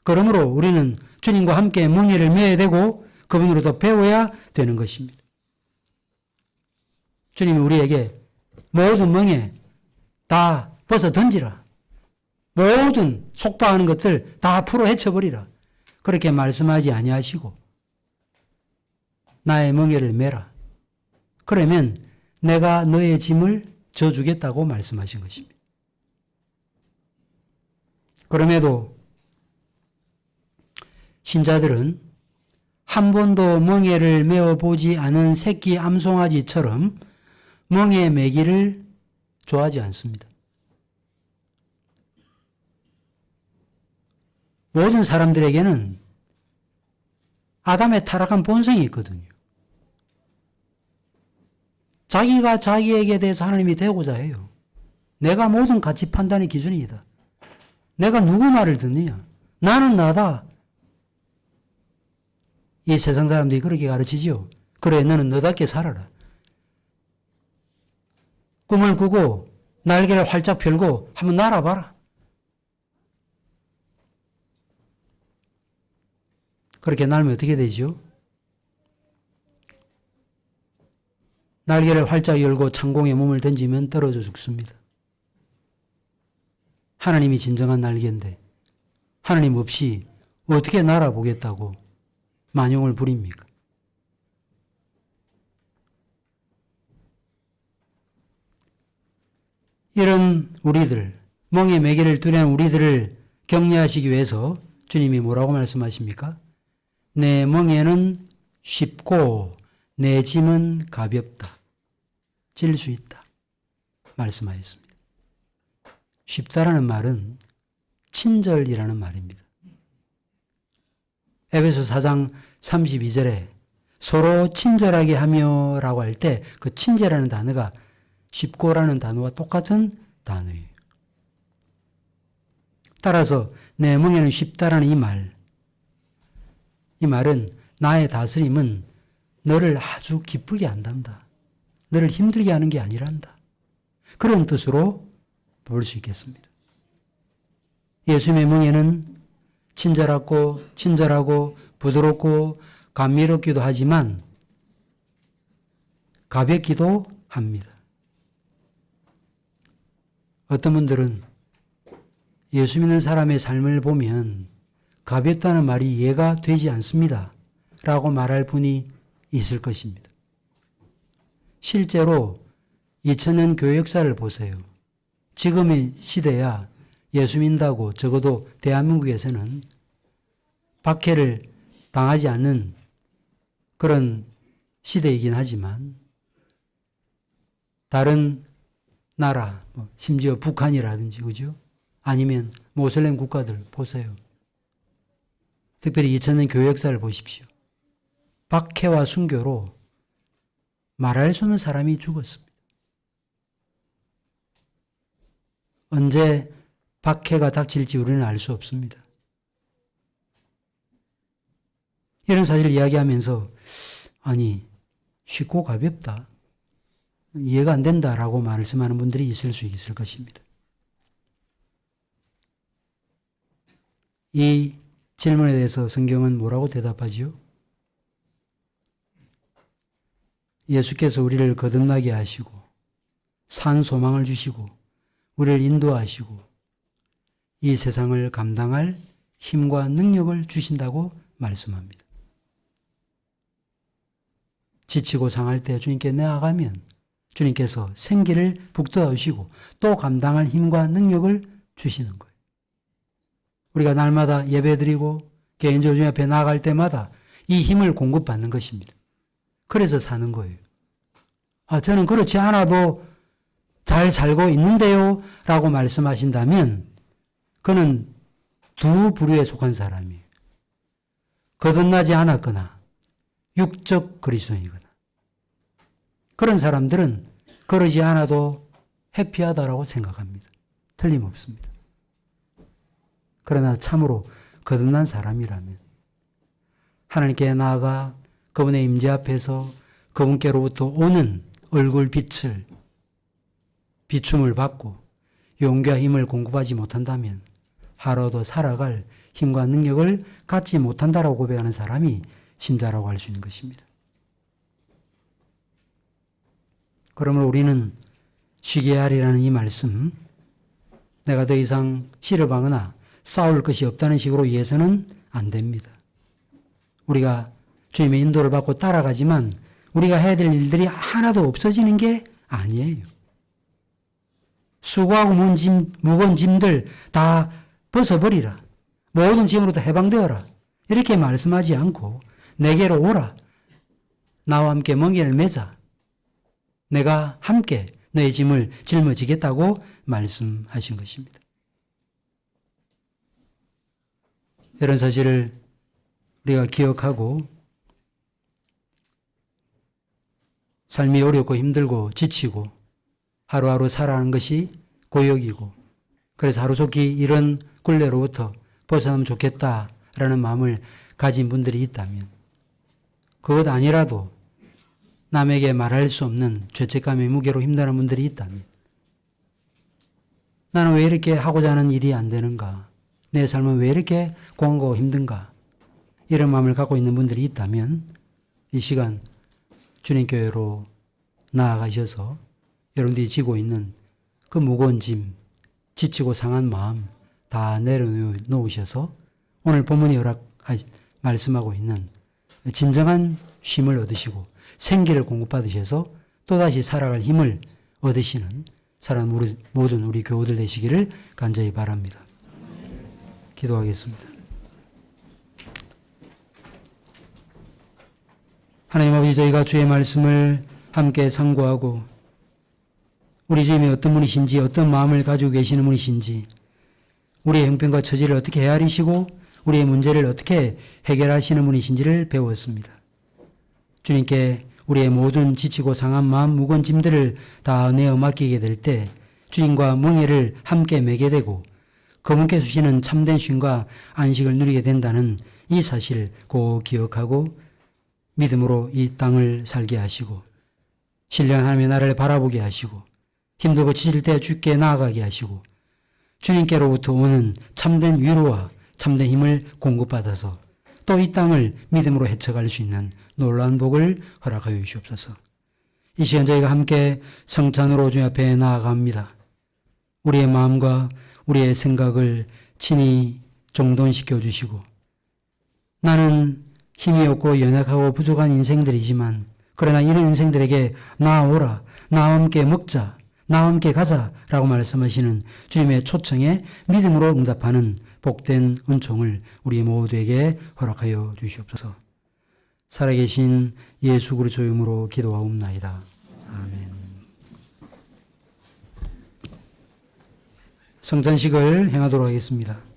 그러므로 우리는 주님과 함께 멍에를 메야 되고 그분으로부터 배워야 되는 것입니다. 주님이 우리에게 모든 멍에 다 벗어 던지라. 모든 속박하는 것들 다 풀어 헤쳐버리라. 그렇게 말씀하지 아니하시고 나의 멍에를 메라. 그러면 내가 너의 짐을 져주겠다고 말씀하신 것입니다. 그럼에도 신자들은 한 번도 멍에를 메어보지 않은 새끼 암송아지처럼 멍에 매기를 좋아하지 않습니다. 모든 사람들에게는 아담의 타락한 본성이 있거든요. 자기가 자기에게 대해서 하나님이 되고자 해요. 내가 모든 가치 판단의 기준이다. 내가 누구 말을 듣느냐? 나는 나다. 이 세상 사람들이 그렇게 가르치지요. 그래, 너는 너답게 살아라. 꿈을 꾸고 날개를 활짝 펴고 한번 날아봐라. 그렇게 날면 어떻게 되죠? 날개를 활짝 열고 창공에 몸을 던지면 떨어져 죽습니다. 하나님이 진정한 날개인데 하나님 없이 어떻게 날아보겠다고 만용을 부립니까? 이런 우리들, 멍에 매개를 두려운 우리들을 격려하시기 위해서 주님이 뭐라고 말씀하십니까? 내 멍에는 쉽고 내 짐은 가볍다. 질 수 있다. 말씀하셨습니다. 쉽다라는 말은 친절이라는 말입니다. 에베소 4장 32절에 서로 친절하게 하며 라고 할 때 그 친절하는 단어가 쉽고라는 단어와 똑같은 단어예요. 따라서 내 멍에는 쉽다라는 이 말은 나의 다스림은 너를 아주 기쁘게 한단다. 너를 힘들게 하는 게 아니란다. 그런 뜻으로 볼 수 있겠습니다. 예수님의 멍에는 친절하고 부드럽고 감미롭기도 하지만 가볍기도 합니다. 어떤 분들은 예수 믿는 사람의 삶을 보면 가볍다는 말이 이해가 되지 않습니다. 라고 말할 분이 있을 것입니다. 실제로 2000년 교회 역사를 보세요. 지금의 시대야 예수 믿는다고 적어도 대한민국에서는 박해를 당하지 않는 그런 시대이긴 하지만 다른 나라, 심지어 북한이라든지, 그죠? 아니면 모슬렘 국가들 보세요. 특별히 2000년 교회 역사를 보십시오. 박해와 순교로 말할 수 없는 사람이 죽었습니다. 언제 박해가 닥칠지 우리는 알 수 없습니다. 이런 사실을 이야기하면서 아니 쉽고 가볍다. 이해가 안 된다라고 말씀하는 분들이 있을 수 있을 것입니다. 이 질문에 대해서 성경은 뭐라고 대답하지요? 예수께서 우리를 거듭나게 하시고 산 소망을 주시고 우리를 인도하시고 이 세상을 감당할 힘과 능력을 주신다고 말씀합니다. 지치고 상할 때 주님께 나아가면 주님께서 생기를 북돋아주시고 또 감당할 힘과 능력을 주시는 거예요. 우리가 날마다 예배드리고 개인적으로 주님 앞에 나아갈 때마다 이 힘을 공급받는 것입니다. 그래서 사는 거예요. 저는 그렇지 않아도 잘 살고 있는데요 라고 말씀하신다면 그는 두 부류에 속한 사람이에요. 거듭나지 않았거나 육적 그리스도인이거나. 그런 사람들은 그러지 않아도 해피하다라고 생각합니다. 틀림없습니다. 그러나 참으로 거듭난 사람이라면 하나님께 나아가 그분의 임재 앞에서 그분께로부터 오는 얼굴 빛을 비춤을 받고 용기와 힘을 공급하지 못한다면 하루도 살아갈 힘과 능력을 갖지 못한다라고 고백하는 사람이 신자라고 할 수 있는 것입니다. 그러므로 우리는 쉬게 하리라는 이 말씀, 내가 더 이상 씨름하거나 싸울 것이 없다는 식으로 이해해서는 안 됩니다. 우리가 주님의 인도를 받고 따라가지만 우리가 해야 될 일들이 하나도 없어지는 게 아니에요. 수고하고 무거운 짐들 다 벗어버리라. 모든 짐으로부터 해방되어라. 이렇게 말씀하지 않고 내게로 오라. 나와 함께 멍에를 매자. 내가 함께 너의 짐을 짊어지겠다고 말씀하신 것입니다. 이런 사실을 우리가 기억하고 삶이 어렵고 힘들고 지치고 하루하루 살아가는 것이 고역이고 그래서 하루속히 이런 굴레로부터 벗어나면 좋겠다라는 마음을 가진 분들이 있다면 그것 아니라도 남에게 말할 수 없는 죄책감의 무게로 힘드는 분들이 있다면 나는 왜 이렇게 하고자 하는 일이 안 되는가? 내 삶은 왜 이렇게 공고하고 힘든가? 이런 마음을 갖고 있는 분들이 있다면 이 시간 주님교회로 나아가셔서 여러분들이 지고 있는 그 무거운 짐, 지치고 상한 마음 다 내려놓으셔서 오늘 본문이 말씀하고 있는 진정한 쉼을 얻으시고 생기를 공급받으셔서 또다시 살아갈 힘을 얻으시는 모든 우리 교우들 되시기를 간절히 바랍니다. 기도하겠습니다. 하나님 아버지, 저희가 주의 말씀을 함께 상고하고 우리 주님이 어떤 분이신지, 어떤 마음을 가지고 계시는 분이신지, 우리의 형편과 처지를 어떻게 헤아리시고 우리의 문제를 어떻게 해결하시는 분이신지를 배웠습니다. 주님께 우리의 모든 지치고 상한 마음, 무거운 짐들을 다 내어 맡기게 될 때 주님과 멍에를 함께 매게 되고 그분께 주시는 참된 쉼과 안식을 누리게 된다는 이 사실을 꼭 기억하고 믿음으로 이 땅을 살게 하시고 신령한 하나님의 나라를 바라보게 하시고 힘들고 지칠 때 주께 나아가게 하시고 주님께로부터 오는 참된 위로와 참된 힘을 공급받아서 또 이 땅을 믿음으로 헤쳐갈 수 있는 놀라운 복을 허락하여 주시옵소서. 이 시간 저희가 함께 성찬으로 주님 앞에 나아갑니다. 우리의 마음과 우리의 생각을 친히 정돈시켜 주시고 나는 힘이 없고 연약하고 부족한 인생들이지만 그러나 이런 인생들에게 나아오라, 나와 함께 먹자, 나와 함께 가자라고 말씀하시는 주님의 초청에 믿음으로 응답하는 복된 은총을 우리 모두에게 허락하여 주시옵소서. 살아계신 예수 그리스도의 이름으로 기도하옵나이다. 아멘. 성찬식을 행하도록 하겠습니다.